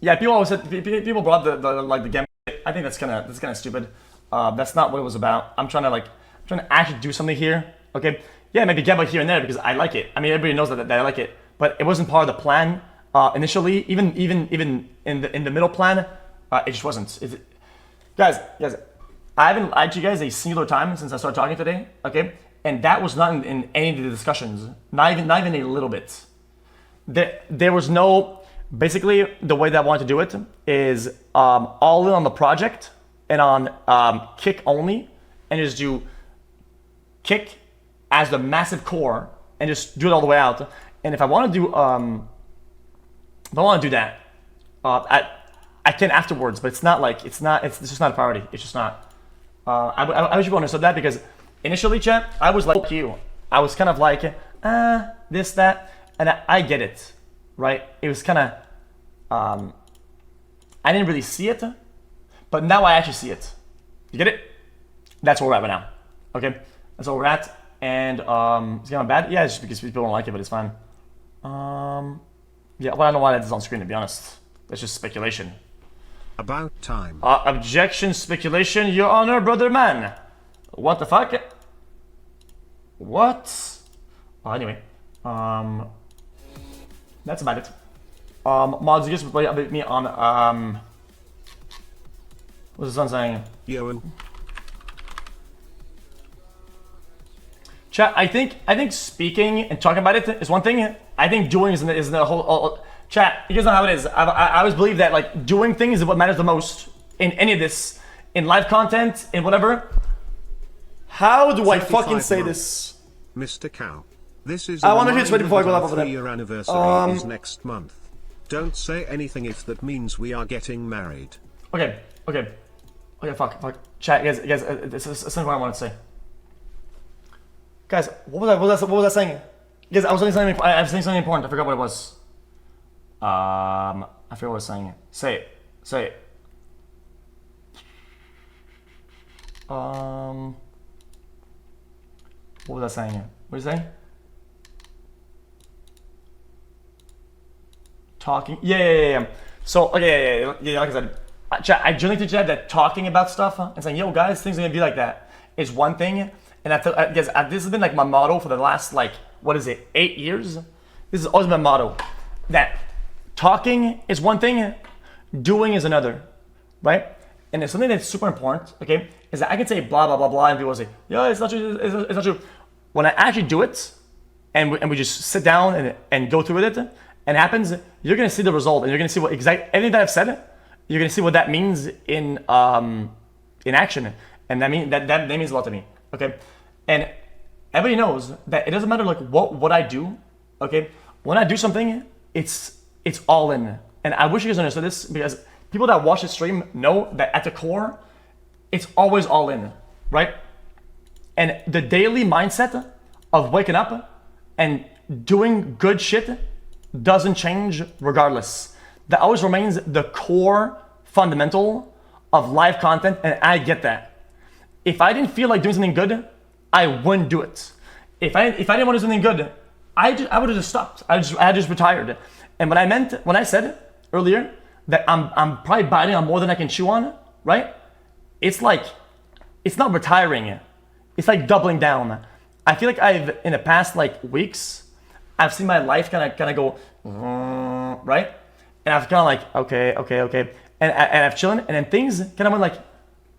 Yeah, people always said people brought the game. I think that's kind of stupid. That's not what it was about. I'm trying to actually do something here. Okay, yeah, maybe Gamba here and there because I like it. I mean, everybody knows that I like it, but it wasn't part of the plan initially. Even in the middle plan, it just wasn't. Guys, I haven't lied to you guys a singular time since I started talking today. Okay, and that was not in any of the discussions. Not even a little bit. There was no. Basically, the way that I wanted to do it is all in on the project and on kick only, and just do kick as the massive core and just do it all the way out. And if I want to do that, I can afterwards, but it's just not a priority. It's just not. I wish people understood that because initially, chat, I was like you. I was kind of like this that, and I get it. Right? It was kind of, I didn't really see it, but now I actually see it. You get it? That's where we're at right now. Okay? That's where we're at. And it's kind of bad. Yeah, it's just because people don't like it, but it's fine. Yeah, well, I don't know why that's on screen, to be honest. That's just speculation. About time. Objection, speculation, Your Honor, brother man. What the fuck? What? Anyway. That's about it. Mods, you just play update me on what's the son saying? Yoan. Chat, I think speaking and talking about it is one thing. I think doing is the whole chat. You guys know how it is. I always believe that like doing things is what matters the most in any of this, in live content, in whatever. How do I fucking say this? Mr. Cow. This is I want to hit ready before I go live over there. 3-year anniversary is next month. Don't say anything if that means we are getting married. Okay, fuck. Chat, guys, this is something I want to say. Guys, what was I saying? Guys, I was saying something important. I forgot what it was. I forgot what I was saying. Say it. What was I saying? What did you say? Talking, yeah. So, okay, yeah. Like I said, I generally think that talking about stuff and saying, "Yo, guys, things are gonna be like that," is one thing. And I guess this has been like my motto for the last 8 years. This has always been my motto. That talking is one thing, doing is another, right? And it's something that's super important. Okay, is that I can say blah blah blah blah, and people say, "Yeah, it's not true. It's not true." When I actually do it, and we just sit down and go through with it. And it happens, you're gonna see the result, and you're gonna see what anything that I've said. You're gonna see what that means in action, and that means a lot to me. Okay, and everybody knows that it doesn't matter what I do. Okay, when I do something, it's all in, and I wish you guys understood this because people that watch the stream know that at the core, it's always all in, right? And the daily mindset of waking up and doing good shit doesn't change regardless. That always remains the core fundamental of live content, and I get that. If I didn't feel like doing something good, I wouldn't do it. If I didn't want to do something good, I would have just stopped. I just retired. And when I said earlier that I'm probably biting on more than I can chew on, right? It's not retiring. It's like doubling down. I feel like in the past weeks, I've seen my life kind of go, right? And I've kind of okay. And I've chilling, and then things kind of went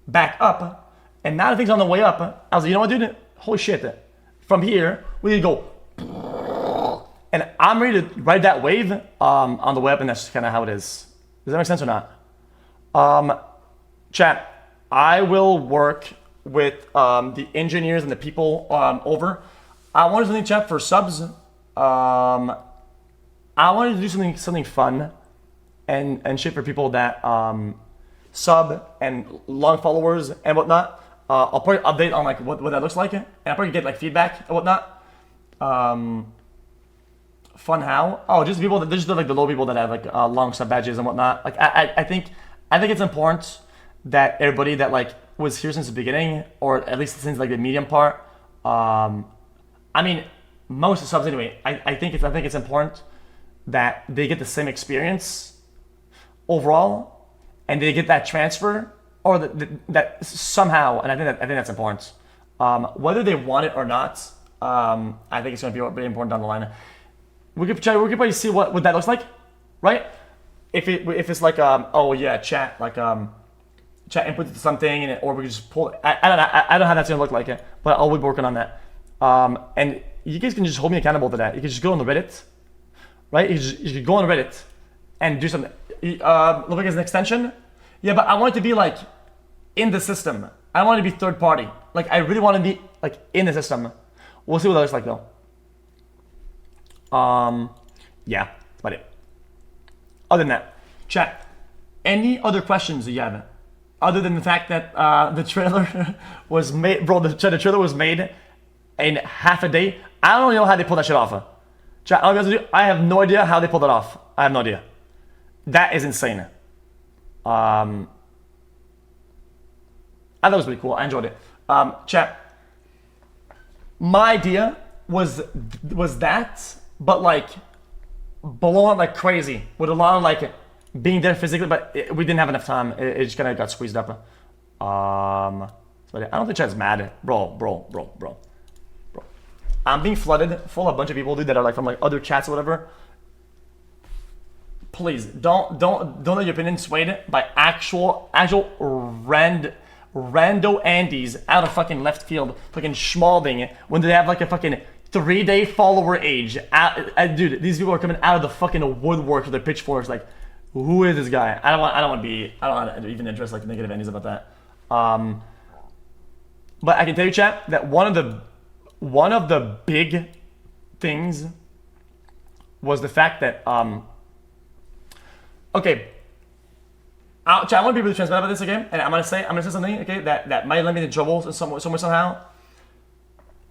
back up. And now the things on the way up, I was like, you know what, dude? Holy shit. From here, we need to go. And I'm ready to ride that wave on the way up, and that's kind of how it is. Does that make sense or not? Chat, I will work with the engineers and the people over. I wanted something, chat, for subs. I wanted to do something fun and shit for people that sub and long followers and whatnot. I'll probably update on what that looks like, and I'll probably get feedback and whatnot. Fun how? Oh, just people that just the low people that have long sub badges and whatnot. I think it's important that everybody that was here since the beginning, or at least since the medium part. I mean, most of the subs anyway. I think it's important that they get the same experience overall, and they get that transfer, or that somehow, and I think that's important. Whether they want it or not, I think it's going to be really important down the line. We could probably see what that looks like, right? If it's like oh yeah, chat input to something, or we could just pull. I don't know how that's going to look like, but I'll be working on that. And you guys can just hold me accountable to that. You can just go on the Reddit, right? You could go on Reddit and do something. Look like it's an extension. Yeah, but I want it to be like in the system. I want it to be third party. Like I really want to be like in the system. We'll see what that looks like though. Yeah, that's about it. Other than that, chat. Any other questions that you have? Other than the fact that the trailer was made, bro. The trailer was made in half a day. I don't know how they pulled that shit off. Chat, I have no idea how they pulled it off. I have no idea. That is insane. I thought it was pretty cool. I enjoyed it. Chat. My idea was that, but like blowing like crazy with a lot of like being there physically, but we didn't have enough time. It just kind of got squeezed up. I don't think chat's mad, bro. I'm being flooded full of a bunch of people, dude, that are like from like other chats or whatever. Please don't let your opinion swayed by actual rando Andes out of fucking left field, fucking schmalding when they have like a fucking 3-day follower age. Dude, these people are coming out of the fucking woodwork with their pitchforks. Like, who is this guy? I don't want to even address like negative Andes about that. But I can tell you, chat, that one of the big things was the fact that okay. I want to be really transparent about this again, and I'm gonna say something, okay, that might let me in trouble somewhere somehow.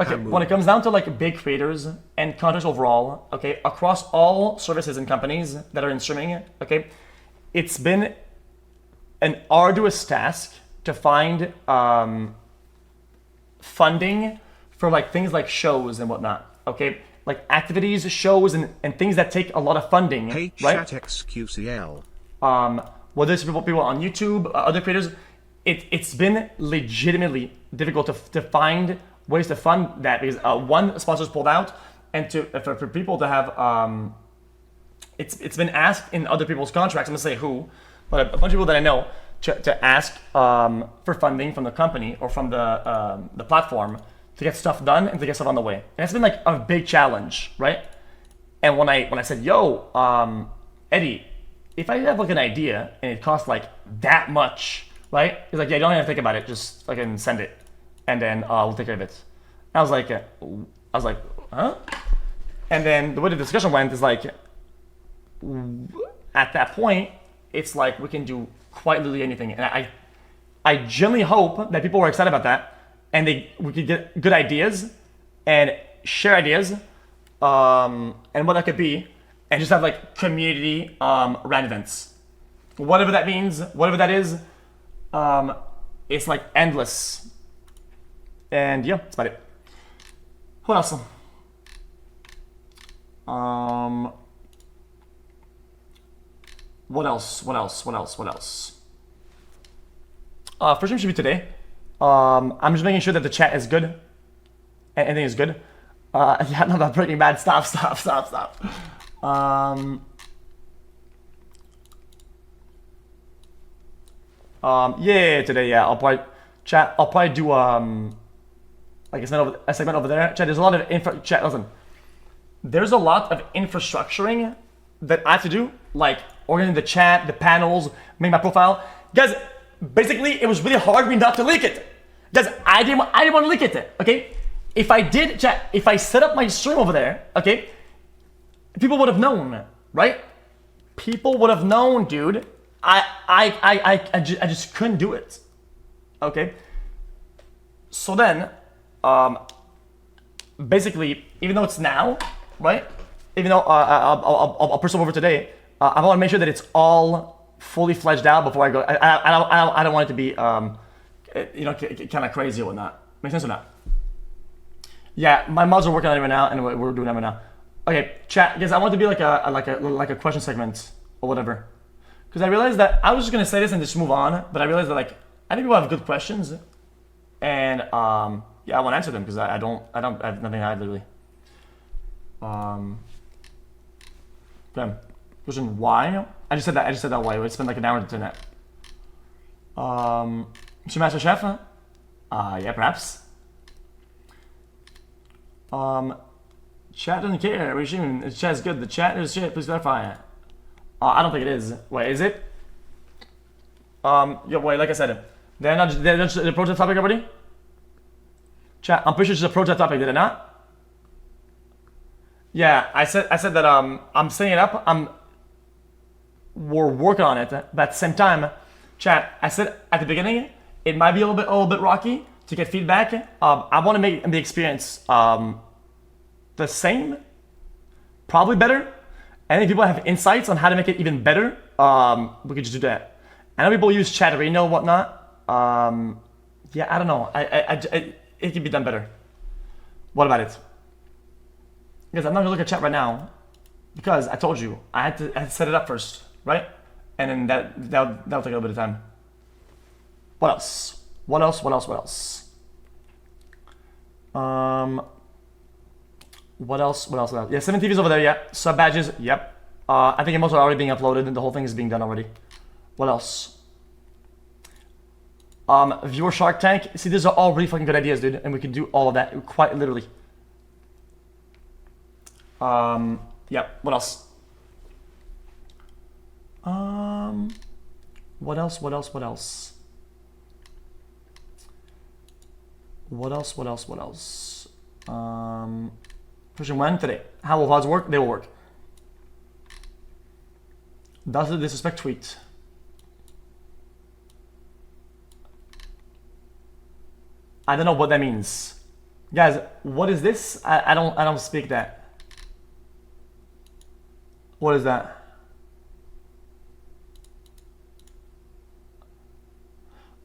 Okay, when it comes down to like big creators and content overall, okay, across all services and companies that are in streaming, okay, it's been an arduous task to find funding for like things like shows and whatnot, okay, like activities, shows, and things that take a lot of funding, hey, right? Chat xqcl. Whether it's people on YouTube, other creators, it's been legitimately difficult to find ways to fund that because one, sponsors pulled out, and for people to have it's been asked in other people's contracts. I'm gonna say who, but a bunch of people that I know to ask for funding from the company or from the platform to get stuff done and to get stuff on the way, and it's been like a big challenge, right? And when I said, yo, Eddie, if I have like an idea and it costs like that much, right? He's like, yeah, you don't have to think about it. Just fucking send it, and then we'll take care of it. And I was like, huh? And then the way the discussion went is like, at that point, it's like we can do quite literally anything. And I genuinely hope that people were excited about that, and we could get good ideas and share ideas, and what that could be. And just have like community rant events, whatever that means, whatever that is. It's like endless. And yeah, that's about it. What else? What else? First stream should be today. I'm just making sure that the chat is good. And everything is good. Yeah, no, that's Breaking Bad. Stop. Yeah, today, yeah, I'll probably do like a segment over there. Chat, there's a lot of chat, listen. There's a lot of infrastructuring that I have to do, like organizing the chat, the panels, make my profile. Guys, basically it was really hard for me not to leak it. Guys, I didn't want to leak it, okay? If I did, chat, if I set up my stream over there, okay, people would have known, right? People would have known, dude. I just couldn't do it. Okay. So then, basically, even though it's now, right? Even though I'll push them over today, I want to make sure that it's all fully fledged out before I go. I don't want it to be, kind of crazy or whatnot. Make sense or not? Yeah, my mods are working on it right now, and we're doing it right now. Okay, chat, guys. I want it to be like a question segment or whatever. Because I realized that I was just gonna say this and just move on, but I realized that like I think people have good questions, and yeah, I want to answer them because I have nothing to hide literally. Okay. Question why? I just said that why. It's been like an hour to turn that. Mr. Master Chef? Yeah, perhaps. Chat doesn't care. Regime. Chat is good. The chat is shit. Please clarify. I don't think it is. Wait, is it? Yeah, wait, like I said, they're just the project topic already? Chat, I'm pretty sure it's a project topic, did it not? Yeah, I said that I'm setting it up. We're working on it, but at the same time, chat, I said at the beginning, it might be a little bit rocky to get feedback. I want to make the experience the same, probably better. And if people have insights on how to make it even better, we could just do that. I know people use Chatterino and whatnot. Yeah, I don't know. It could be done better. What about it? Because I'm not gonna look at chat right now because I told you I had to set it up first, right? And then that'll take a little bit of time. What else? What else? What else? What else? What else? What else? What else? Yeah, 7 TVs over there. Yeah, sub badges. Yep. I think most are already being uploaded and the whole thing is being done already. What else? Viewer Shark Tank. See, these are all really fucking good ideas, dude, and we can do all of that quite literally. Yeah. What else? What else? What else? What else? What else? What else? What else? Question when today? How will VODs work? They will work. Does the disrespect tweet? I don't know what that means. Guys, what is this? I don't speak that. What is that?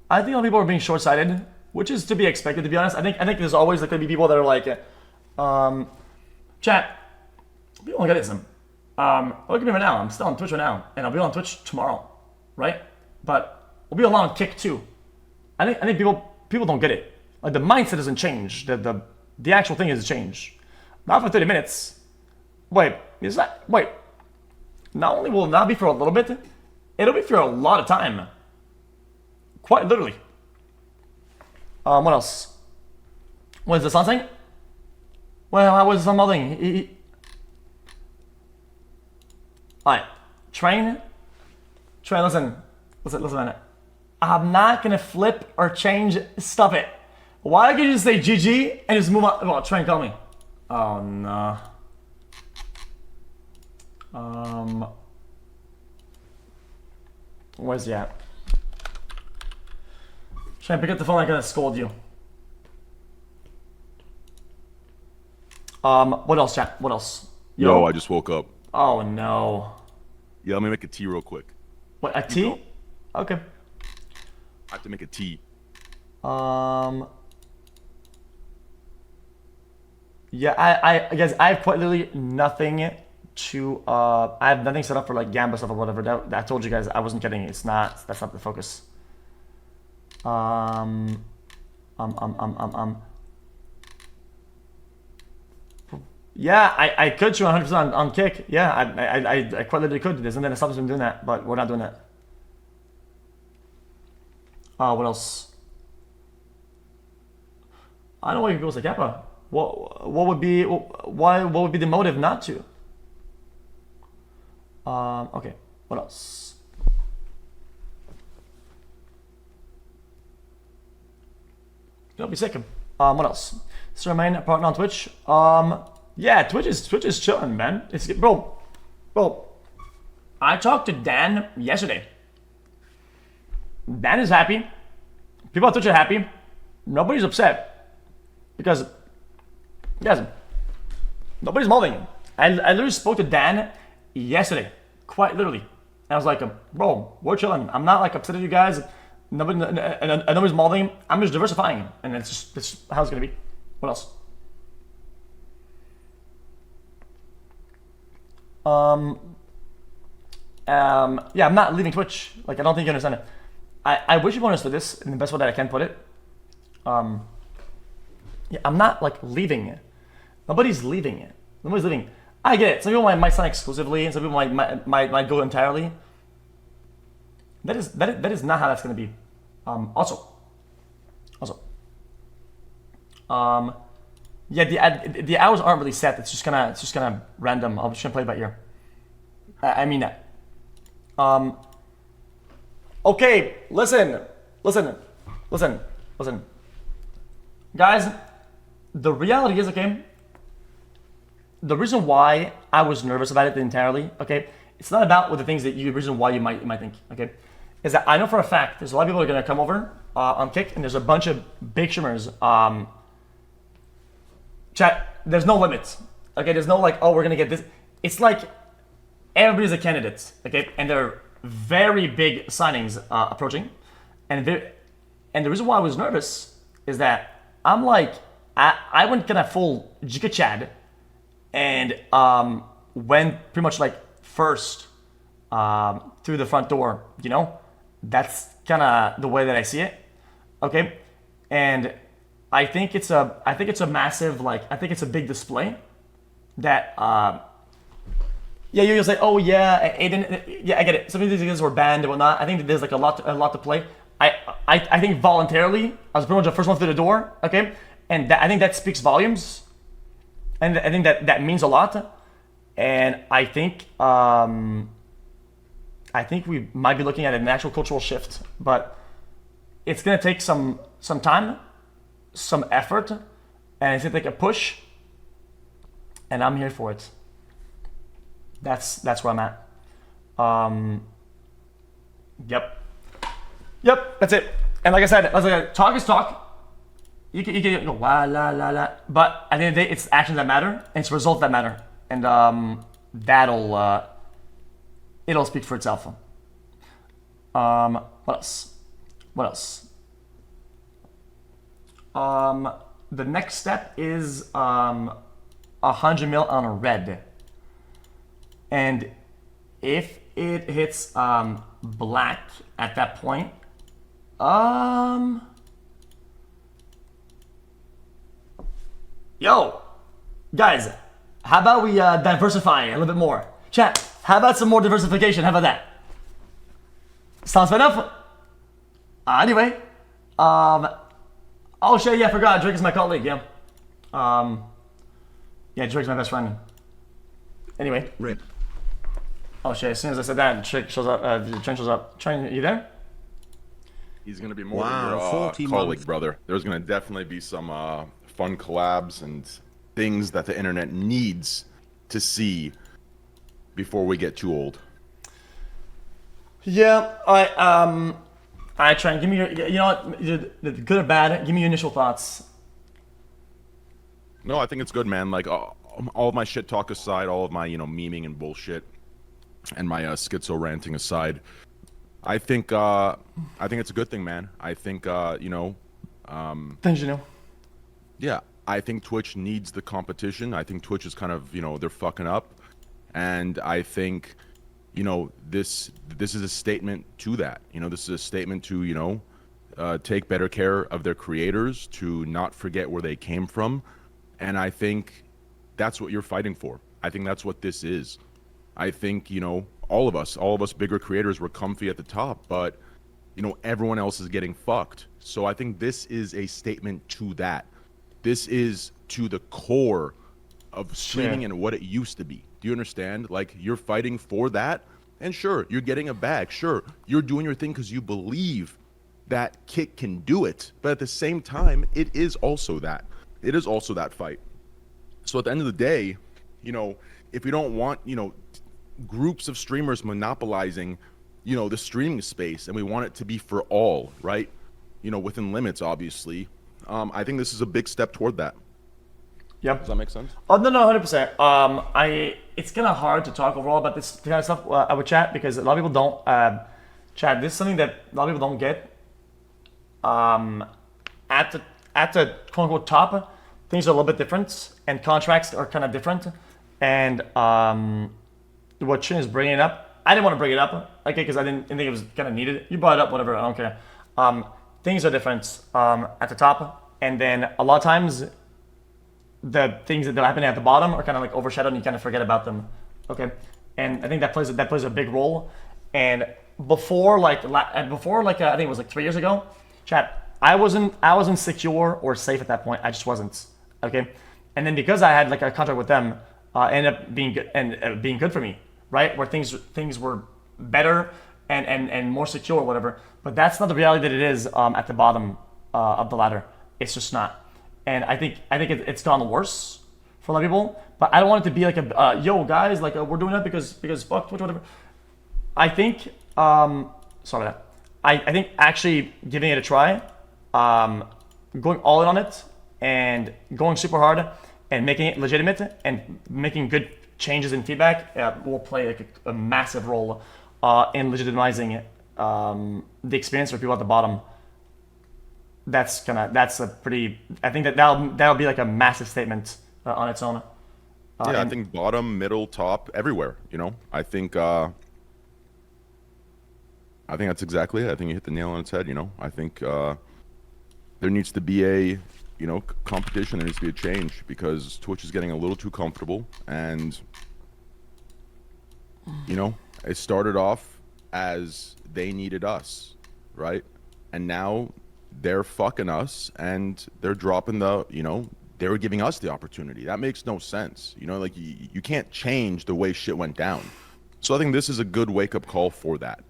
I think a lot of people are being short-sighted, which is to be expected, to be honest. I think there's always like gonna be people that are like, chat, people don't get this. Look at me right now. I'm still on Twitch right now, and I'll be on Twitch tomorrow, right? But we'll be on Kick too. I think people don't get it. Like the mindset doesn't change. The actual thing is change. Not for 30 minutes. Wait, is that wait? Not only will it not be for a little bit, it'll be for a lot of time. Quite literally. What else? What is the sun saying? Well, how was the sun melting? Alright. Train, listen a minute. I'm not gonna flip or change. Stop it. Why don't you just say GG and just move on? Well, Train, call me. Oh no. Where's he at? Train, pick up the phone. I'm gonna scold you. What else, chat? What else? Yo, I just woke up. Oh no. Yeah, let me make a tea real quick. What, a tea? Go. Okay. I have to make a tea. Yeah, I guess I have quite literally nothing to I have nothing set up for like Gamba stuff or whatever. That I told you guys I wasn't kidding. That's not the focus. Yeah, I could chew 100% on Kick. Yeah, I quite literally could. There's nothing that stops me from doing that, but we're not doing that. What else? I don't know why people say Kappa. What would be what would be the motive not to? Okay. What else? Don't be sick. What else? Sir, main partner on Twitch. Yeah, Twitch is chilling, man. It's bro. I talked to Dan yesterday. Dan is happy. People on Twitch are happy. Nobody's upset because, guys, nobody's molding. I literally spoke to Dan yesterday, quite literally. And I was like, bro, we're chilling. I'm not like upset at you guys. Nobody's molding. I'm just diversifying, and that's how it's gonna be. What else? Yeah, I'm not leaving Twitch. Like, I don't think you understand it. I wish you understood this in the best way that I can put it. Yeah, I'm not like leaving it. Nobody's leaving it. Nobody's leaving. I get it. Some people might sign exclusively, and some people might go entirely. That is not how that's gonna be. Also, yeah, the hours aren't really set. It's just kind of random. I'm just gonna play it by ear. I mean that. Okay, listen, guys. The reality is, okay, the reason why I was nervous about it entirely, okay, it's not about what the things that the reason why you might think, okay, is that I know for a fact there's a lot of people who are gonna come over on Kick, and there's a bunch of big streamers. Chat, there's no limits, okay? There's no like, oh, we're gonna get this. It's like everybody's a candidate, okay? And there are very big signings approaching, and the reason why I was nervous is that I'm like, I went kind of full Jika Chad, and went pretty much like first through the front door. You know, that's kind of the way that I see it. Okay, and I think it's a massive, like, I think it's a big display that yeah, you'll say, oh yeah, Aiden, yeah, I get it. Some of these guys were banned and whatnot. I think that there's like a lot to play. I think voluntarily I was pretty much the first one through the door. Okay, and I think that speaks volumes, and I think that means a lot. And I think we might be looking at an actual cultural shift, but it's gonna take some time, some effort, and it's gonna take a push. And I'm here for it. That's where I'm at. Yep, that's it. And like I said, talk is talk. You can go la la la la, but at the end of the day, it's actions that matter, and it's results that matter, and it'll speak for itself. What else? The next step is 100 mil on a red, and if it hits black at that point, yo, guys, how about we diversify a little bit more? Chat, how about some more diversification? How about that? Sounds fair enough? Anyway, oh shit, yeah, I forgot, Drake is my colleague, yeah. Yeah, Drake's my best friend. Anyway. Rip. Oh shit, as soon as I said that, Trent shows up, Trent shows up. Trent, you there? He's gonna be more Wow, than your 40 colleague, months. brother. There's gonna definitely be some fun collabs and things that the internet needs to see before we get too old. Yeah, I try and give me your, you know what, the good or bad, give me your initial thoughts. No, I think it's good, man. Like all of my shit talk aside, all of my memeing and bullshit, and my schizo ranting aside, I think it's a good thing, man. I think Thanks, yeah, I think Twitch needs the competition. I think Twitch is kind of they're fucking up, and I think this is a statement to that. This is a statement to take better care of their creators, to not forget where they came from. And I think that's what you're fighting for. I think that's what this is. I think, all of us bigger creators were comfy at the top, but, everyone else is getting fucked. So I think this is a statement to that. This is to the core of streaming and what it used to be. Do you understand? Like, you're fighting for that, and sure, you're getting a bag. Sure, you're doing your thing because you believe that Kick can do it. But at the same time, it is also that. It is also that fight. So at the end of the day, if we don't want, groups of streamers monopolizing, the streaming space, and we want it to be for all, right? Within limits, obviously. I think this is a big step toward that. Yep. Does that make sense? Oh no, 100%. It's kind of hard to talk overall about this kind of stuff. I would chat because a lot of people don't chat. This is something that a lot of people don't get. At the quote unquote top, things are a little bit different, and contracts are kind of different. And what Chin is bringing up I didn't want to bring it up, okay, because I didn't think it was kind of needed. You brought it up, whatever, I don't care. Things are different at the top, and then a lot of times the things that are happening at the bottom are kind of like overshadowed, and you kind of forget about them, okay? And I think that plays a big role. And before I think it was like 3 years ago, chat, I wasn't secure or safe at that point. I just wasn't, okay? And then because I had like a contract with them, ended up being good and being good for me, right? Where things were better and more secure or whatever. But that's not the reality that it is at the bottom of the ladder. It's just not. And I think it's gone worse for a lot of people. But I don't want it to be like a yo guys, like we're doing that because fuck Twitch, whatever. I think sorry about that. I think actually giving it a try, going all in on it and going super hard and making it legitimate and making good changes in feedback will play like a massive role in legitimizing the experience for people at the bottom. That's a pretty. I think that'll be like a massive statement on its own. Yeah, I think bottom, middle, top, everywhere. You know, I think that's exactly it. I think you hit the nail on its head. You know, I think there needs to be a competition. There needs to be a change because Twitch is getting a little too comfortable, and it started off as they needed us, right? And now they're fucking us, and they're dropping they were giving us the opportunity. That makes no sense. Like you can't change the way shit went down. So I think this is a good wake-up call for that.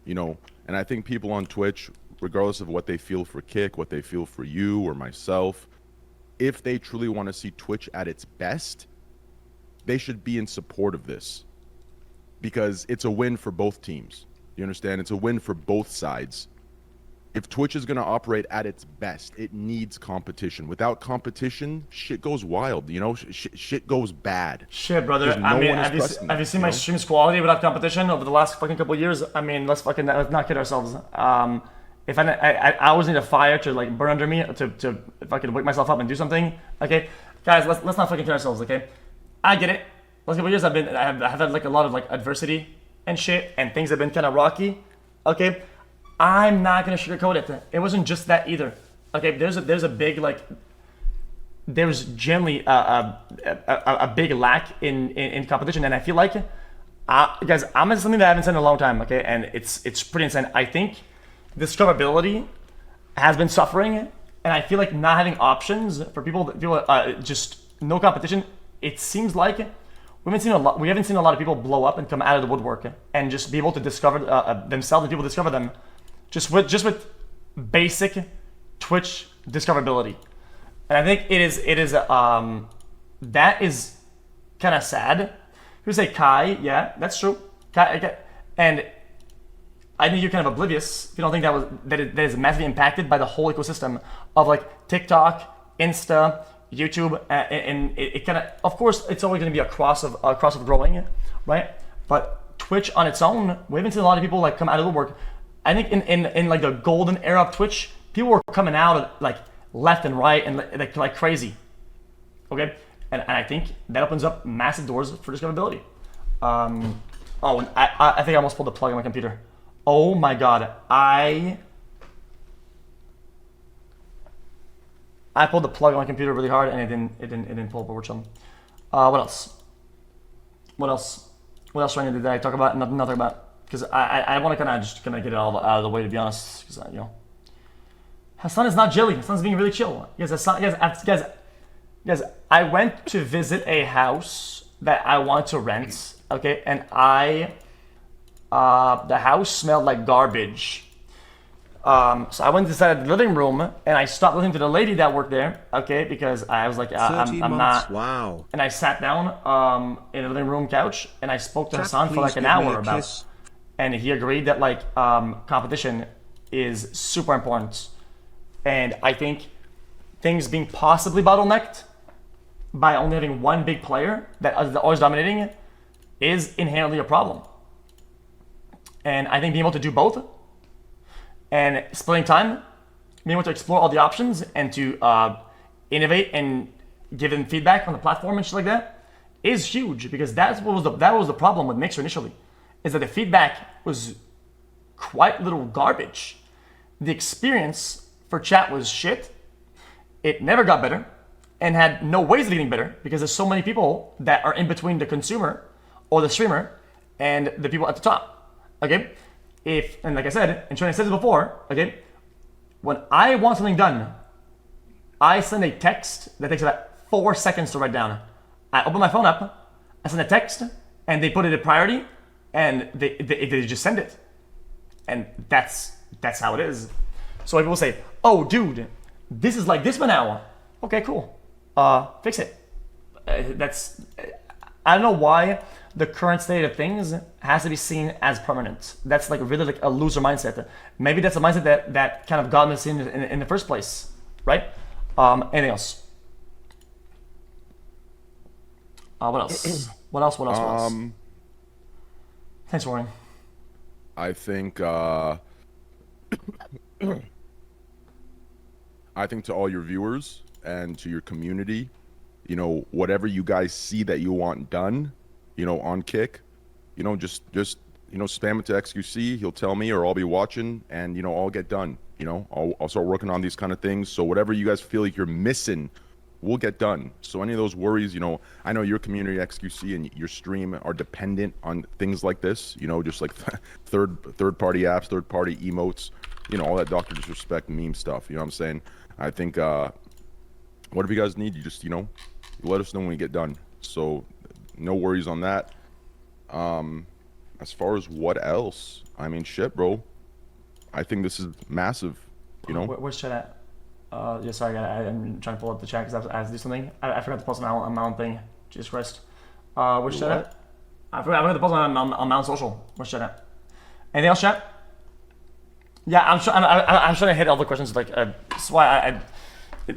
And I think people on Twitch, regardless of what they feel for Kick, what they feel for you or myself, if they truly want to see Twitch at its best, they should be in support of this because it's a win for both teams. You understand? It's a win for both sides. If Twitch is going to operate at its best, it needs competition. Without competition, shit goes wild. Shit goes bad. Shit, brother. Have you seen my stream's quality without competition over the last fucking couple of years? I mean, let's not kid ourselves. If I always need a fire to like burn under me to if I could wake myself up and do something. Okay, guys, let's not fucking kid ourselves. Okay, I get it. Last couple of years I've had like a lot of like adversity and shit, and things have been kind of rocky. Okay. I'm not gonna sugarcoat it. It wasn't just that either. Okay, there's a big like, there's generally a big lack in competition, and I feel like, guys, I'm at something that I haven't said in a long time. Okay, and it's pretty insane. I think discoverability has been suffering, and I feel like not having options for people just no competition. It seems like we haven't seen a lot of people blow up and come out of the woodwork and just be able to discover themselves and people discover them. Just with basic Twitch discoverability, and I think it is that is kind of sad. You say Kai, yeah, that's true. Kai, and I think you're kind of oblivious if you don't think that is massively impacted by the whole ecosystem of like TikTok, Insta, YouTube, and it kind of course it's always going to be a cross of growing, right? But Twitch on its own, we haven't seen a lot of people like come out of the woodwork. I think in like the golden era of Twitch, people were coming out like left and right and like crazy. Okay, and I think that opens up massive doors for discoverability. And I think I almost pulled the plug on my computer. Oh my god, I pulled the plug on my computer really hard and it didn't pull up a word chum. What else do I need to talk about? Nothing about. Because I want to kind of get it all out of the way, to be honest. Because Hassan is not jelly. Hassan's being really chill. Guys, I went to visit a house that I want to rent. Okay, and the house smelled like garbage. So I went inside the living room and I stopped listening to the lady that worked there. Okay, because I was like, I'm not. Wow. And I sat down in the living room couch and I spoke to Hassan for like an hour about it. And he agreed that like competition is super important, and I think things being possibly bottlenecked by only having one big player that is always dominating is inherently a problem. And I think being able to do both and splitting time, being able to explore all the options and to innovate and give them feedback on the platform and shit like that is huge, because that was the problem with Mixer initially. is that the feedback was quite little garbage. The experience for chat was shit. It never got better and had no ways of getting better because there's so many people that are in between the consumer or the streamer and the people at the top. Okay? And like I said, and Trina said it before, okay, when I want something done, I send a text that takes about 4 seconds to write down. I open my phone up, I send a text, and they put it in priority, and they just send it. And that's how it is. So when people say, oh, dude, this is like this by now. Okay, cool. Fix it. I don't know why the current state of things has to be seen as permanent. That's like really like a loser mindset. Maybe that's a mindset that kind of got us in the first place, right? Anything else? What else? What else? Thanks, Warren. I think I think to all your viewers and to your community, you know, whatever you guys see that you want done, you know, on Kick, you know, just you know, spam it to XQC. He'll tell me, or I'll be watching, and you know, I'll get done. You know, I'll start working on these kind of things. So whatever you guys feel like you're missing, we'll get done. So any of those worries, you know, I know your community XQC and your stream are dependent on things like this. You know, just like third party apps, third party emotes, you know, all that Dr. Disrespect meme stuff. You know what I'm saying? I think whatever you guys need, you just, you know, let us know when we get done. So no worries on that. As far as what else, I mean, shit, bro. I think this is massive, you know? Where's chat at? Yeah, sorry, I'm trying to pull up the chat because I have to do something. I forgot to post on my own thing. Jesus Christ. Where's chat at? I forgot to post on my own social. Where's chat at? Anything else, chat? Yeah, I'm trying to hit all the questions. Like, that's why I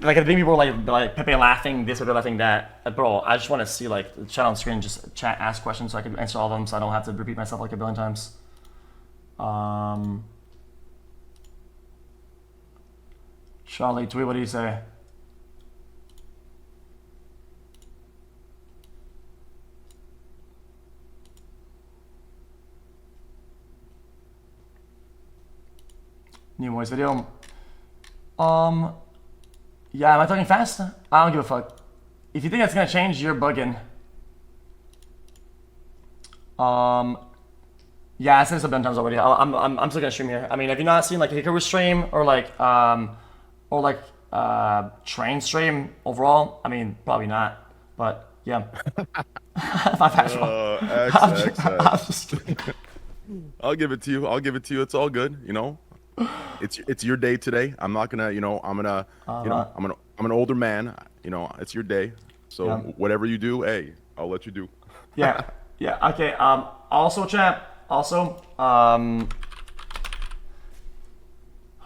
like I think people were like Pepe laughing this or laughing that. Bro, I just want to see like the chat on screen, just chat, ask questions so I can answer all of them, so I don't have to repeat myself like a billion times. Charlie, tweet, what do you say? New voice video. Yeah, am I talking fast? I don't give a fuck. If you think that's gonna change, you're bugging. Yeah, I said this a bunch of times already. I'm still gonna stream here. I mean, have you not seen like Hikaru stream or like train stream overall? I mean, probably not. But yeah. My bad. I'll give it to you. It's all good. You know, it's your day today. I'm not gonna, you know, I'm an older man. You know, it's your day. So Yeah. whatever you do, hey, I'll let you do. Yeah. Okay. Also, chat. Also,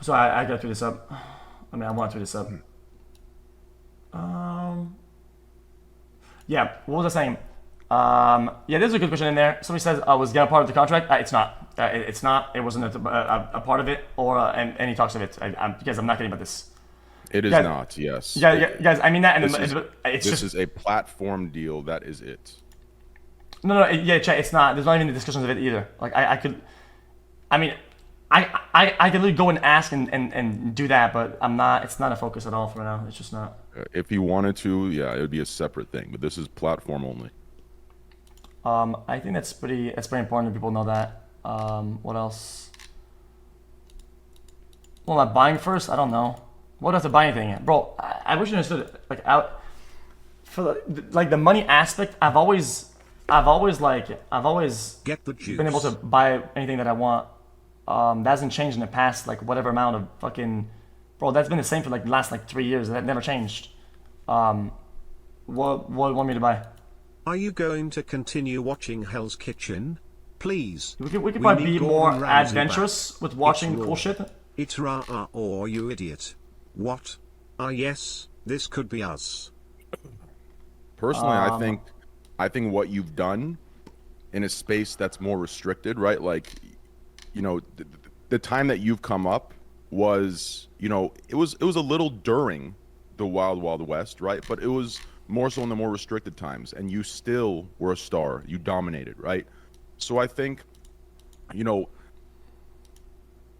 so I gotta tweet this up. I mean, I want to tweet this up. Yeah. What was I saying? Yeah, there's a good question in there. Somebody says, "Was Gab part of the contract?" It's not. It's not. It wasn't a part of it, or any talks of it. Because I'm not kidding about this. It is Guys- not. Yes. Yeah, guys. I mean that, and This just is a platform deal. That is it. no. Yeah, chat. It's not. There's not even the discussions of it either. Like I could. I mean, I could literally go and ask and do that, but I'm not. It's not a focus at all for now. It's just not. If you wanted to, yeah, it would be a separate thing. But this is platform only. I think that's pretty important that people know that. What else? Well, am I buying first? I don't know. What do I have to buy anything? Bro, I wish you understood it. Like, for the money aspect, I've always Get the juice. been able to buy anything that I want. That hasn't changed in the past, like, whatever amount of fucking... Bro, that's been the same for, like, the last, like, 3 years. That never changed. What do you want me to buy? Are you going to continue watching Hell's Kitchen? Please. We could probably need be Gordon more Ramsay adventurous back. with watching It's cool raw. shit. It's raw or you idiot. What? Yes, this could be us. Personally, I think what you've done in a space that's more restricted, right? Like, you know, the time that you've come up was, you know, it was a little during the Wild Wild West, right? But it was more so in the more restricted times, and you still were a star. You dominated, right? So I think you know,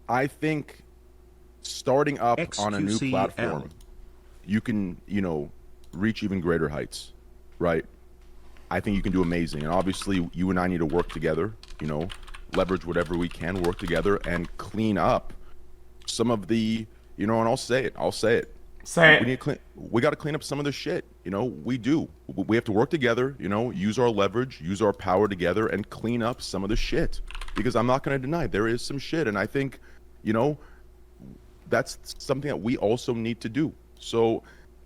I think starting up on a new XQCL. platform, you can, reach even greater heights, right? I think you can do amazing. And obviously, you and I need to work together, leverage whatever we can, work together, and clean up some of the, and I'll say it. Say We need to clean. We got to clean up some of the shit. We do. We have to work together. Use our leverage, use our power together, and clean up some of the shit. Because I'm not going to deny there is some shit, and I think, that's something that we also need to do. So,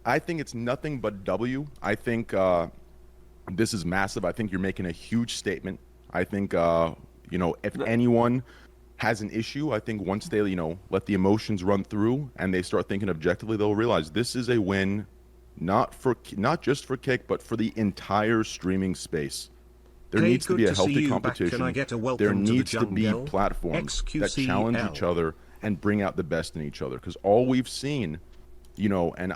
I think it's nothing but W. I think this is massive. I think you're making a huge statement. I think if anyone has an issue, I think once they, let the emotions run through and they start thinking objectively, they'll realize this is a win, not just for Kick, but for the entire streaming space. There needs to be a healthy competition. Can I get a There welcome to the needs to be jungle? platforms that XQCL. challenge each other and bring out the best in each other. Because all we've seen, and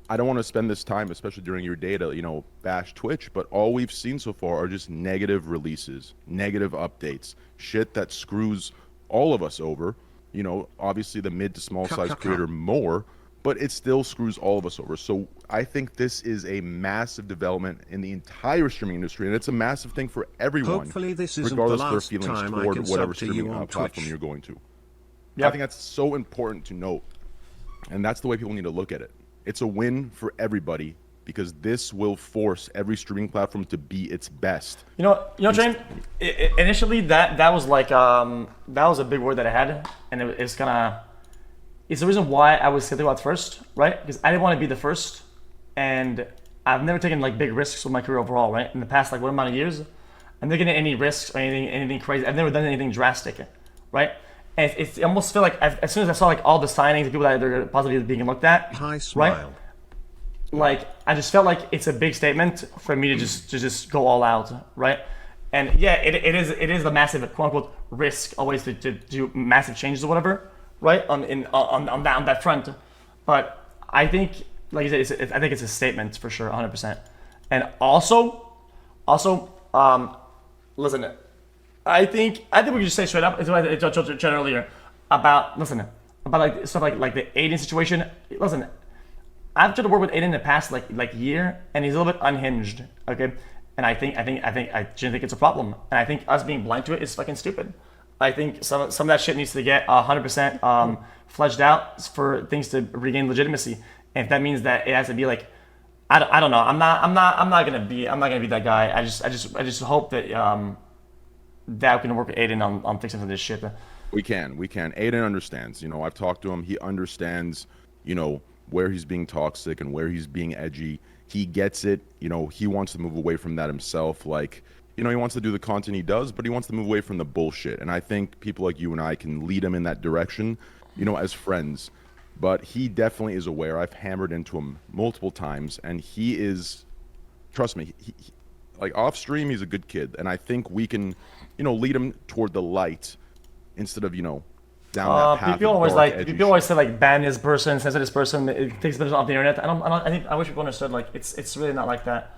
I don't want to spend this time, especially during your day, to, bash Twitch, but all we've seen so far are just negative releases, negative updates, shit that screws all of us over. Obviously the mid to small size creator more, but it still screws all of us over. So I think this is a massive development in the entire streaming industry, and it's a massive thing for everyone. Hopefully this isn't the regardless of last their feelings time I toward can whatever sub to you streaming on platform Twitch. you're going to. Yep. I think that's so important to note, and that's the way people need to look at it. It's a win for everybody because this will force every streaming platform to be its best. Train. Initially, that was like that was a big word that I had, and it's the reason why I was skeptical at first, right? Because I didn't want to be the first, and I've never taken like big risks with my career overall, right? In the past like what amount of years, I'm not getting any risks or anything crazy. I've never done anything drastic, right? And it almost feel like as soon as I saw like all the signings, the people that they're possibly being looked at, Hi, smile. right? Like I just felt like it's a big statement for me to just go all out, right? And yeah, it is a massive quote unquote risk always to do massive changes or whatever, right? On that front, but I think like you said, I think it's a statement for sure, 100%. And also, listen. I think we can just say straight up. It's what I told you earlier about like stuff like the Aiden situation. Listen, I've tried to work with Aiden in the past like year, and he's a little bit unhinged. Okay, and I genuinely think it's a problem, and I think us being blind to it is fucking stupid. I think some of that shit needs to get 100% fledged out for things to regain legitimacy. And if that means that it has to be like, I don't know. I'm not gonna be that guy. I just hope that that we can work with Aiden on fixing some of this shit. We can. Aiden understands. I've talked to him. He understands, where he's being toxic and where he's being edgy. He gets it. He wants to move away from that himself. Like, he wants to do the content he does, but he wants to move away from the bullshit. And I think people like you and I can lead him in that direction, as friends. But he definitely is aware. I've hammered into him multiple times, and he is, trust me, he like off stream, he's a good kid. And I think we can, lead him toward the light instead of, down that path. People always say like ban this person, censor this person, it takes them off the internet. I wish people understood like it's really not like that.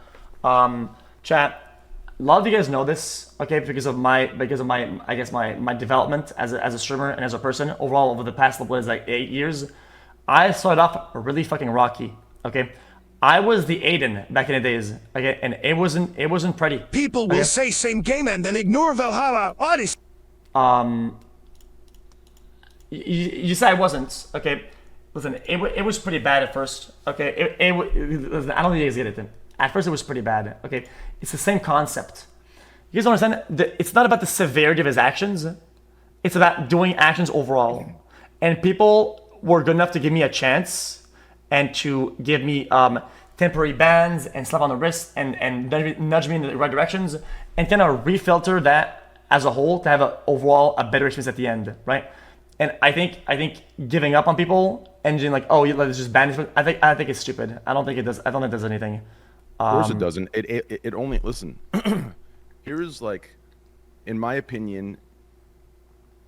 Chat. A lot of you guys know this, okay, because of my I guess my development as a streamer and as a person overall over the past 8 years. I started off really fucking rocky, okay. I was the Aiden back in the days, okay, and it wasn't pretty. People will say same game and then ignore Valhalla. Honest. You said I wasn't, okay. Listen, it was pretty bad at first, okay. Listen, I don't think you guys get it. At first, it was pretty bad, okay. It's the same concept. You guys don't understand? It's not about the severity of his actions. It's about doing actions overall. And people were good enough to give me a chance and to give me temporary bans and slap on the wrist and nudge me in the right directions and kind of refilter that as a whole to have a better experience at the end, right? And I think giving up on people and being like, oh, let's just ban this. I think it's stupid. I don't think it does. I don't think it does anything. Of course it doesn't. It only, listen. Here's like, in my opinion,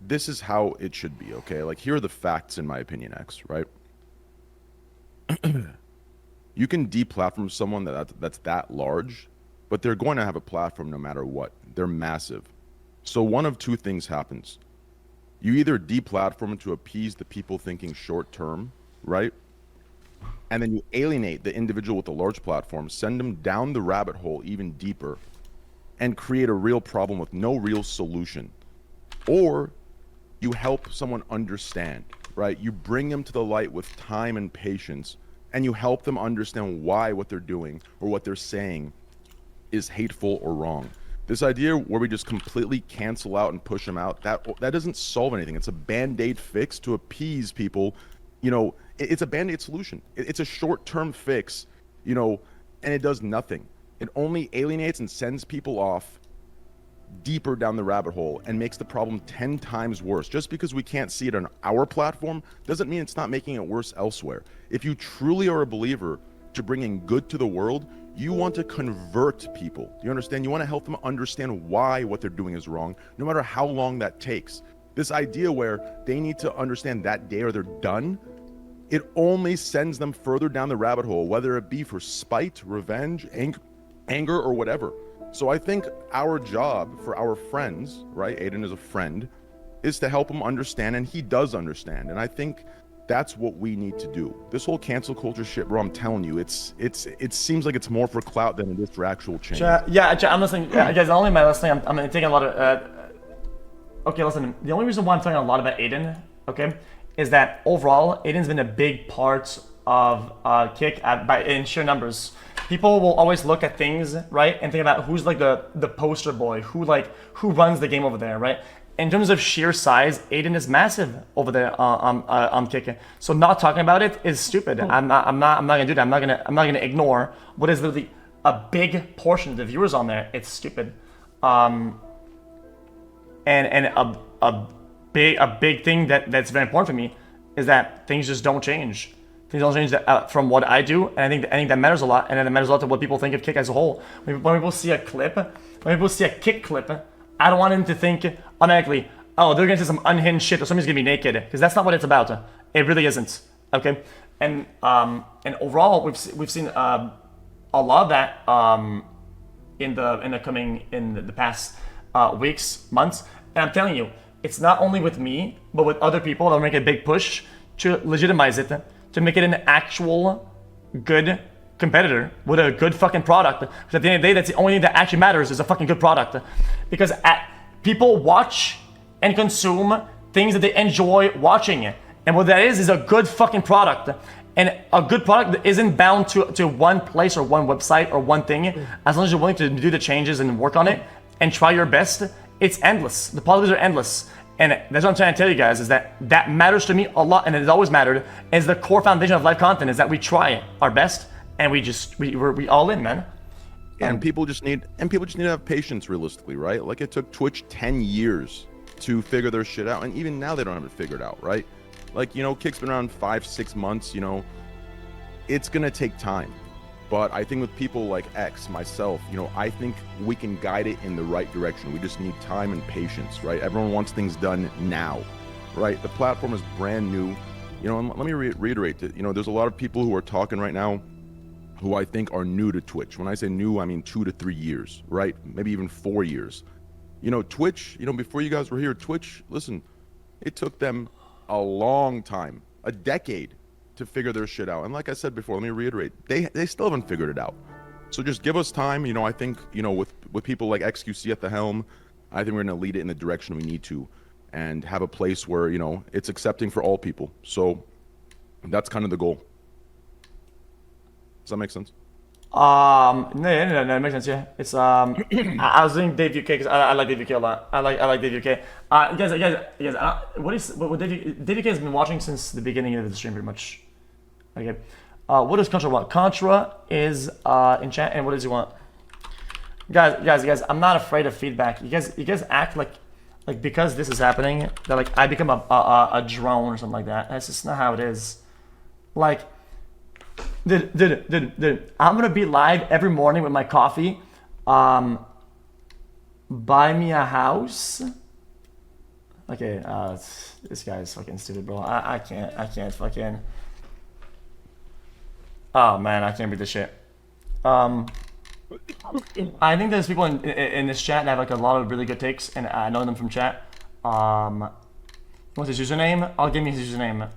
this is how it should be. Okay, like here are the facts in my opinion, X, right? You can deplatform someone that's that large, but they're going to have a platform no matter what. They're massive. So one of two things happens. You either deplatform to appease the people thinking short term, right? And then you alienate the individual with the large platform, send them down the rabbit hole even deeper, and create a real problem with no real solution. Or you help someone understand, right? You bring them to the light with time and patience, and you help them understand why what they're doing or what they're saying is hateful or wrong. This idea where we just completely cancel out and push them out, that doesn't solve anything. It's a band-aid fix to appease people. You know, it's a band-aid solution. It's a short-term fix, you know, and it does nothing. It only alienates and sends people off deeper down the rabbit hole and makes the problem 10 times worse. Just because we can't see it on our platform doesn't mean it's not making it worse elsewhere. If you truly are a believer to bringing good to the world, you want to convert people. You understand? You want to help them understand why what they're doing is wrong, no matter how long that takes. This idea where they need to understand that day or they're done, it only sends them further down the rabbit hole, whether it be for spite, revenge, anger, or whatever. So I think our job for our friends, right? Aiden is a friend, is to help him understand, and he does understand. And I think that's what we need to do. This whole cancel culture shit, bro, I'm telling you, it seems like it's more for clout than it is for actual change. Yeah, I'm listening. Guys, not only am I listening, I'm taking a lot of... okay, listen, the only reason why I'm talking a lot about Aiden, okay, is that overall, Aiden's been a big part of Kick in sheer numbers. People will always look at things, right, and think about who's like the poster boy, who runs the game over there, right? In terms of sheer size, Aiden is massive over there on Kick. So not talking about it is stupid. I'm not gonna do that. I'm not gonna ignore what is literally a big portion of the viewers on there. It's stupid. And a big thing that's very important for me is that things just don't change. Things don't change from what I do, and I think that matters a lot, and it matters a lot to what people think of Kick as a whole. When people see a clip, when people see a Kick clip, I don't want them to think automatically, oh, they're gonna say some unhinged shit or somebody's gonna be naked, because that's not what it's about. It really isn't. Okay, and overall, we've seen a lot of that in the past weeks, months, and I'm telling you, it's not only with me, but with other people that'll make a big push to legitimize it, to make it an actual good competitor with a good fucking product. Because at the end of the day, that's the only thing that actually matters, is a fucking good product. Because people watch and consume things that they enjoy watching. And what that is a good fucking product. And a good product isn't bound to one place or one website or one thing. As long as you're willing to do the changes and work on it and try your best, it's endless. The possibilities are endless. And that's what I'm trying to tell you guys, is that matters to me a lot, and it has always mattered. Is the core foundation of live content is that we try our best, and we all in, man. And people just need to have patience, realistically, right? Like, it took Twitch 10 years to figure their shit out, and even now they don't have it figured out, right? Like, you know, Kick's been around 5-6 months, you know, it's gonna take time. But I think with people like X, myself, you know, I think we can guide it in the right direction. We just need time and patience, right? Everyone wants things done now, right? The platform is brand new. You know, and let me reiterate that, you know, there's a lot of people who are talking right now who I think are new to Twitch. When I say new, I mean 2 to 3 years, right? Maybe even 4 years. You know, Twitch, you know, before you guys were here, Twitch, listen, it took them a long time, a decade, to figure their shit out. And like I said before, let me reiterate, they still haven't figured it out. So just give us time. You know, I think, you know, with people like XQC at the helm, I think we're going to lead it in the direction we need to and have a place where, you know, it's accepting for all people. So that's kind of the goal. Does that make sense? No, it makes sense. Yeah, it's I was doing Dave UK because I like Dave UK a lot. I like Dave UK. Guys, what Dave UK has been watching since the beginning of the stream, pretty much. Okay, what does Contra want? Contra is in chat, and what does he want? Guys, I'm not afraid of feedback. You guys act like because this is happening that like I become a drone or something like that. That's just not how it is. Like. Dude, I'm gonna be live every morning with my coffee. Buy me a house. Okay, this guy is fucking stupid, bro. I can't fucking. Oh man, I can't read this shit. I think there's people in this chat that have like a lot of really good takes, and I know them from chat. What's his username? I'll give me his username.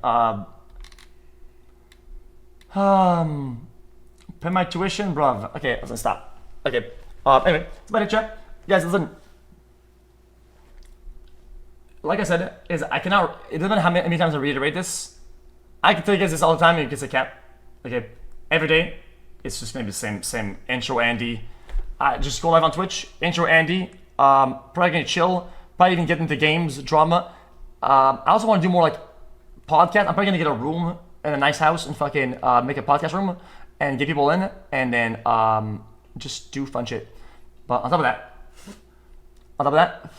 Pay my tuition, bruv. Okay, listen, stop. Okay. Anyway, it's about it, chat. Guys, listen. Like I said, I cannot. It doesn't matter how many times I reiterate this. I can tell you guys this all the time. You can say cap. Okay, every day. It's just gonna be the same intro Andy. Just go live on Twitch. Intro Andy. Probably gonna chill. Probably even get into games, drama. I also want to do more like podcast. I'm probably gonna get a room in a nice house and fucking make a podcast room and get people in, and then just do fun shit. But on top of that,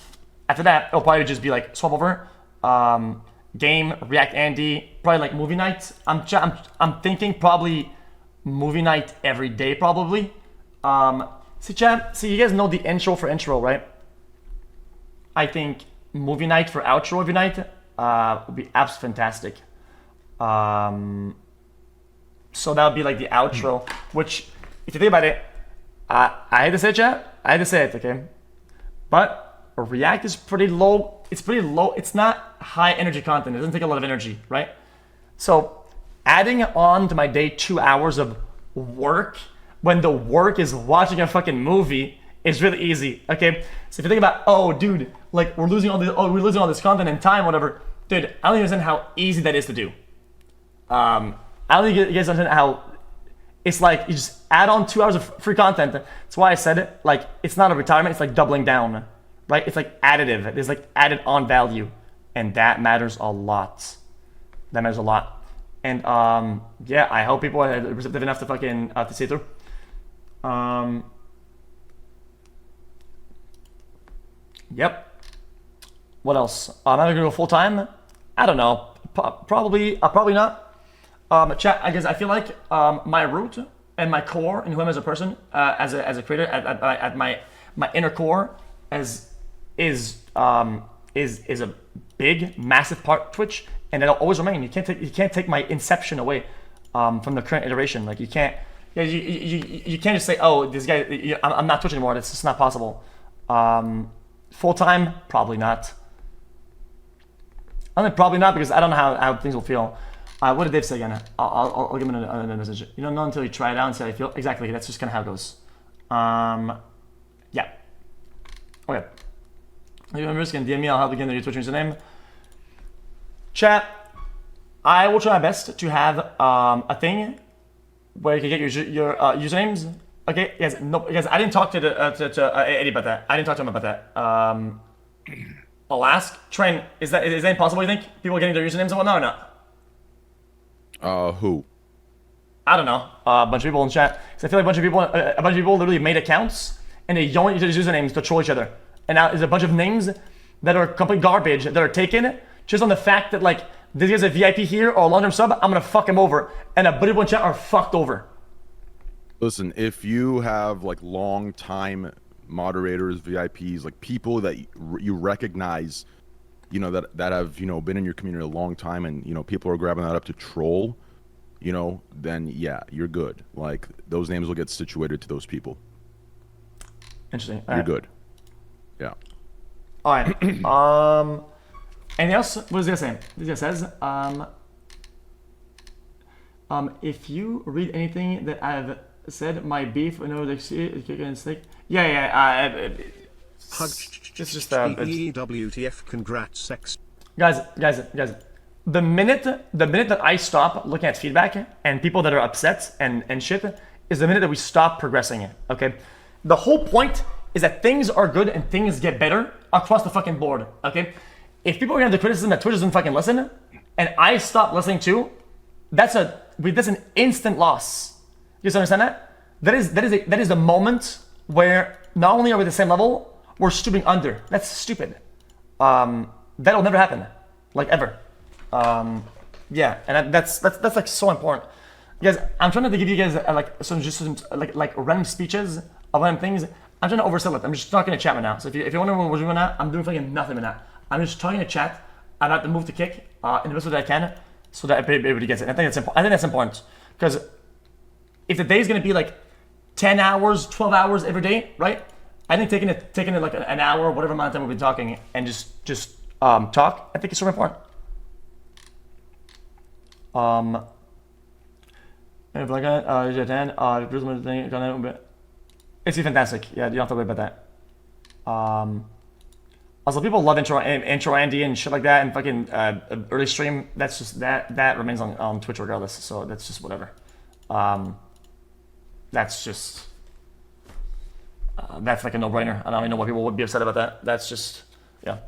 after that, it'll probably just be like swap over, game, React Andy, probably like movie night. I'm thinking probably movie night every day probably. See chat, see you guys know the intro for intro, right? I think movie night for outro every night would be absolutely fantastic. So that would be like the outro, which if you think about it, I had to say it, chat. I had to say it, okay? But React is pretty low. It's pretty low. It's not high energy content. It doesn't take a lot of energy, right? So adding on to my day 2 hours of work when the work is watching a fucking movie is really easy, okay? So if you think about, oh, dude, like we're losing all this content and time, whatever. Dude, I don't even understand how easy that is to do. I don't think you guys understand how it's like you just add on 2 hours of free content. That's why I said it. Like it's not a retirement. It's like doubling down, right? It's like additive. There's like added on value, and that matters a lot. That matters a lot. And yeah, I hope people are receptive enough to fucking to see through. Yep. What else? Am I gonna go full time? I don't know. Probably not. Chat. I guess I feel like my root and my core and who I am as a person, as a creator, at my inner core, is a big, massive part of Twitch, and it'll always remain. You can't take my inception away from the current iteration. Like you can't. Yeah, you can't just say, oh, this guy. I'm not Twitch anymore. That's just not possible. Full time, probably not. I mean, probably not because I don't know how things will feel. What did Dave say again? I'll give him a message. You don't know until you try it out and see how you feel. Exactly, that's just kind of how it goes. Yeah. Okay. If you members can DM me, I'll help you get your Twitch username. Chat, I will try my best to have a thing where you can get your usernames. Okay, yes, no, guys, I didn't talk to Eddie about that. I didn't talk to him about that. I'll ask. Train, is that impossible, you think? People getting their usernames and whatnot or not? Who? I don't know. A bunch of people in chat. Because I feel like a bunch of people literally made accounts and they don't use their usernames to troll each other. And now there's a bunch of names that are complete garbage that are taken just on the fact that like this guy's a VIP here or a long-term sub, I'm gonna fuck him over. And a bunch of people in chat are fucked over. Listen, if you have like long time moderators, VIPs, like people that you recognize, you know, that have, you know, been in your community a long time, and, you know, people are grabbing that up to troll, you know, then yeah, you're good. Like those names will get situated to those people. Interesting. You're good. Yeah. All right. Anything else? What is this saying? This guy says, if you read anything that I've said, my beef, I know they see it, it's like, yeah. It's just WTF, congrats, sex. Guys. The minute that I stop looking at feedback and people that are upset and shit is the minute that we stop progressing it. Okay, the whole point is that things are good and things get better across the fucking board. Okay, if people are gonna have the criticism that Twitch doesn't fucking listen, and I stop listening too, that's an instant loss. You guys understand that? That is the moment where not only are we at the same level, we're stooping under. That's stupid. That'll never happen, like ever. Yeah, and that's like so important. Guys, I'm trying to give you guys some random speeches of random things. I'm trying to oversell it. I'm just talking to chat right now. So if you're wondering what we're doing now, I'm doing fucking nothing right now. I'm just talking to chat about the move to kick in the best way that I can, so that everybody gets it. I think that's important. Because if the day is gonna be like 10 hours, 12 hours every day, right? I think taking it like an hour, whatever amount of time we've been talking, and just talk, I think it's super important. If like it's fantastic. Yeah, you don't have to worry about that. Also, people love intro Andy and shit like that, and fucking early stream. That's just that remains on Twitch regardless. So that's just whatever. That's just that's like a no-brainer. I don't even know why people would be upset about that. That's just yeah.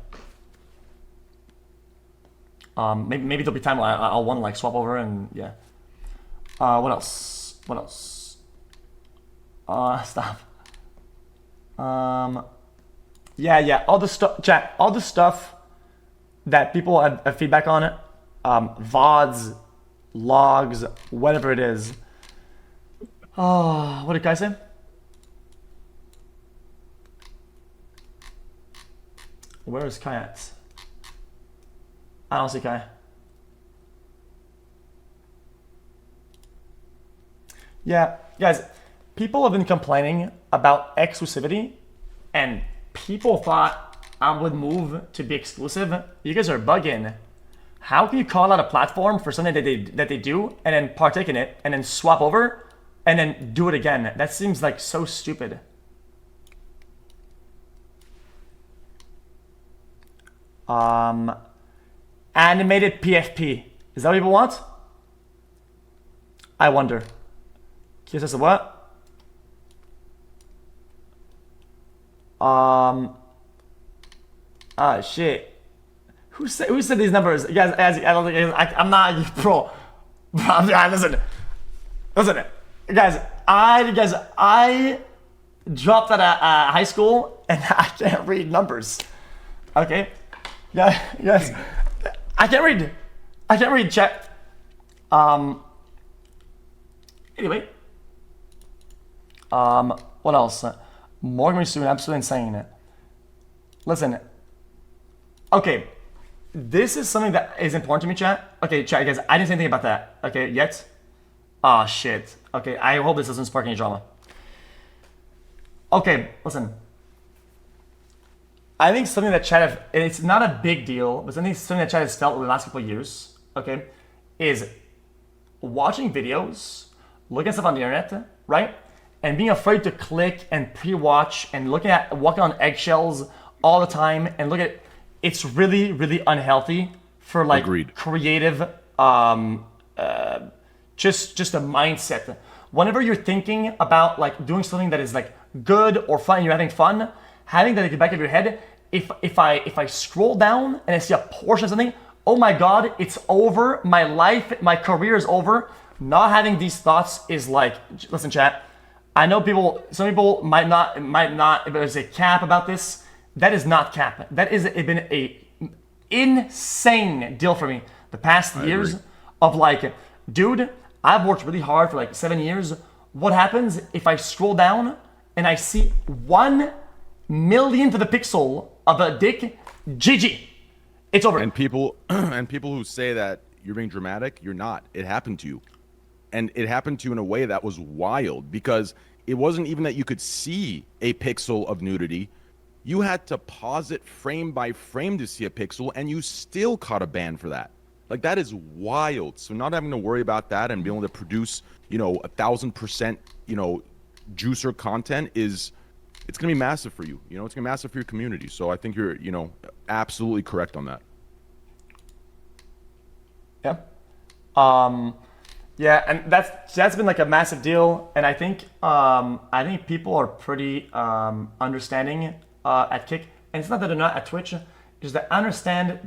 Maybe there'll be time where I'll want to like swap over and yeah. What else? What else? Stop. Yeah. All the stuff, chat. All the stuff that people have feedback on it. VODs, logs, whatever it is. Oh, what did Kai say? Where is Kai at? I don't see Kai. Yeah, guys, people have been complaining about exclusivity, and people thought I would move to be exclusive. You guys are bugging. How can you call out a platform for something that they do, and then partake in it, and then swap over, and then do it again? That seems like so stupid. Animated PFP. Is that what people want? I wonder. Kid says what? Shit. Who said these numbers? Guys, I don't think I'm not bro. Listen, guys. I dropped out of high school and I can't read numbers. Okay, yeah, yes. I can't read chat. Anyway. What else? Morgan is doing absolutely insane. Listen. Okay. This is something that is important to me, chat. Okay, chat, guys, I didn't say anything about that. Okay, yet? Ah, shit. Okay, I hope this doesn't spark any drama. Okay, listen. I think something that chat have, it's not a big deal, but something that chat has felt over the last couple of years, okay, is watching videos, looking at stuff on the internet, right? And being afraid to click and pre-watch and walking on eggshells all the time and look at it's really, really unhealthy for like Agreed. Creative just a mindset. Whenever you're thinking about like doing something that is like good or fun and you're having fun, having that at the back of your head, if I scroll down and I see a portion of something, oh my god, it's over, my life, my career is over. Not having these thoughts is like, listen chat, I know some people might not, if there's a cap about this, that is not cap. That is been a insane deal for me the past years of like, dude, I've worked really hard for like 7 years. What happens if I scroll down and I see 1 millionth of the pixel of a dick? GG. It's over. And people who say that you're being dramatic, you're not. It happened to you. And it happened to you in a way that was wild because it wasn't even that you could see a pixel of nudity. You had to pause it frame by frame to see a pixel, and you still caught a ban for that. Like, that is wild. So not having to worry about that and being able to produce, 1,000%, juicer content it's going to be massive for you. It's going to be massive for your community. So I think you're, absolutely correct on that. Yeah. Yeah, and that's been like a massive deal, and I think people are pretty understanding at Kick, and it's not that they're not at Twitch, just that I understand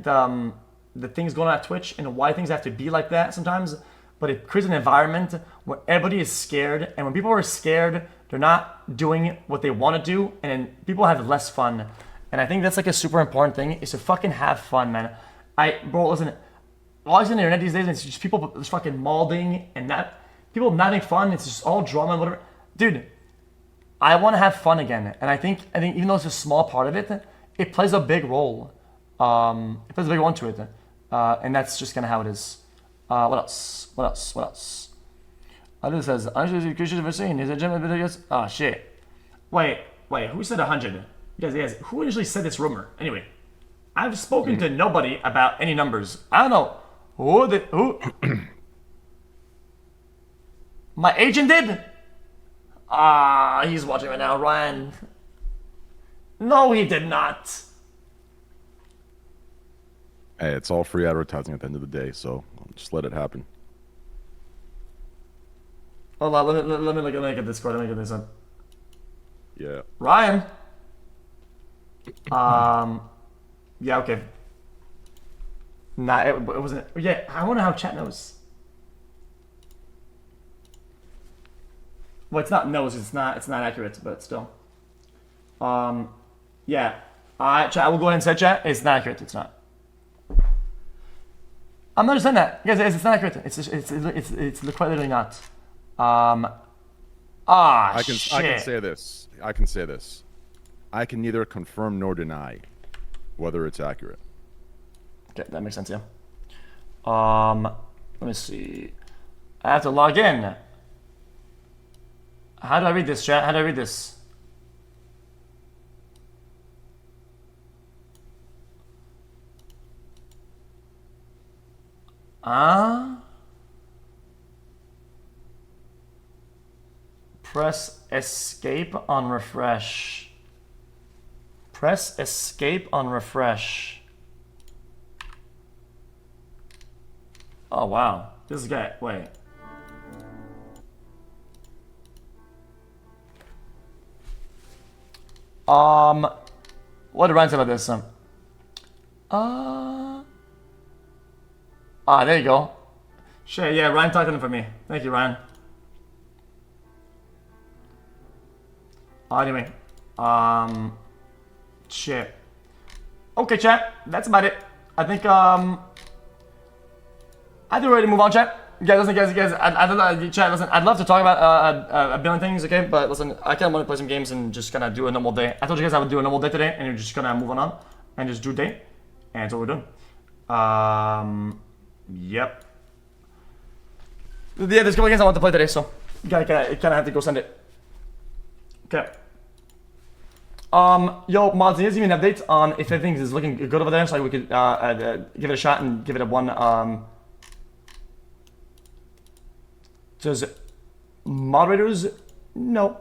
the things going on at Twitch and why things have to be like that sometimes, but it creates an environment where everybody is scared, and when people are scared, they're not doing what they want to do, and then people have less fun, and I think that's like a super important thing is to fucking have fun, man. Bro, listen. All I see on the internet these days, it's just people just fucking mauling and people not having fun. It's just all drama and whatever. Dude, I want to have fun again, and I think even though it's a small part of it, it plays a big role. It plays a big role into it, and that's just kind of how it is. What else? Other says, "I'm Christian ever seen. Is it Jim? Oh shit! Wait, who said 100? Guys, who initially said this rumor? Anyway, I've spoken to nobody about any numbers. I don't know who. My agent did. He's watching right now, Ryan. No, he did not. Hey, it's all free advertising at the end of the day, so just let it happen. Hold on, let me look at Discord. Let me get this up. Yeah. Ryan. Yeah, okay. Nah, it wasn't. Yeah, I wonder how chat knows. Well, it's not knows. It's not accurate, but still. Yeah. Chat. I will go ahead and say chat. It's not accurate. It's not. I'm not just saying that, guys. It's not accurate. It's quite literally not. I can shit. say this. I can say this. I can neither confirm nor deny whether it's accurate. Okay, that makes sense, yeah. Let me see. I have to log in. How do I read this, chat? How do I read this? Press escape on refresh. Press escape on refresh. Oh wow, this guy, wait. What did Ryan say about this? There you go. Sure, yeah, Ryan talked to them for me. Thank you, Ryan. Anyway, shit. Okay, chat, that's about it. I think, I think we're ready to move on, chat. Guys, I don't know, chat, listen, I'd love to talk about a billion things, okay? But listen, I kind of want to play some games and just kind of do a normal day. I told you guys I would do a normal day today, and we're just gonna move on and just do day. And that's what we're doing. Yep. Yeah, there's a couple games I want to play today, so you kind of have to go send it. Okay. Yo, mods, here's even an update on if everything is looking good over there, so we could give it a shot and give it a one. Does moderators? No.